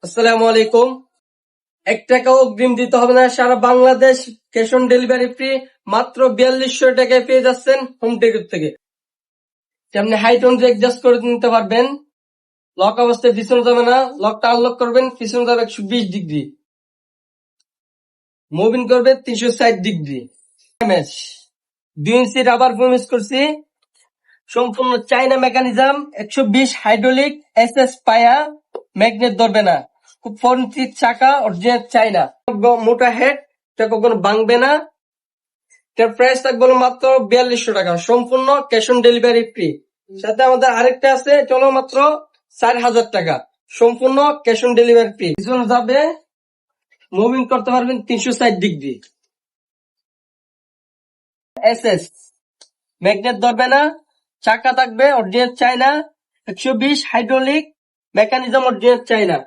আসসালামু আলাইকুম। 1 টাকাও অগ্রিম দিতে হবে না, সারা Bangladesh cash on delivery free. মাত্র 4200 টাকায় পেয়ে যাচ্ছেন হোম টেকের থেকে। আপনি হাইট অনুযায়ী অ্যাডজাস্ট করে নিতে পারবেন। লক অবস্থায় পিছনে যাবে না, লকটা আনলক করবেন, পিছনে যাবে 120 ডিগ্রি, মুভিং করবে 360 ডিগ্রি। 2 ইঞ্চি রাবার ফোম ইউজ করছি, সম্পূর্ণ চাইনা মেকানিজম, 120 হাইড্রোলিক, এসএস পায়া, ম্যাগনেট ধরবে না, খুব ফর্মটিক চাকা, অরিজিনাল চাইনা, মোটা হেড, এটা কখনো ভাঙবে না। এটার প্রাইস থাকবে মাত্র 4200 টাকা, সম্পূর্ণ ক্যাশ অন ডেলিভারি ফ্রি। সাথে আমাদের আরেকটা আছে, চলো মাত্র 4000 টাকা, সম্পূর্ণ ক্যাশ অন ডেলিভারি ফ্রি। পিছনে যাবে, মুভিং করতে পারবেন 360 ডিগ্রি। এসএস ম্যাগনেট ধরবে না, চাকা থাকবে অরিজিনাল চাইনা, 120 হাইড্রোলিক, মেকানিজম অরিজিনাল চাইনা।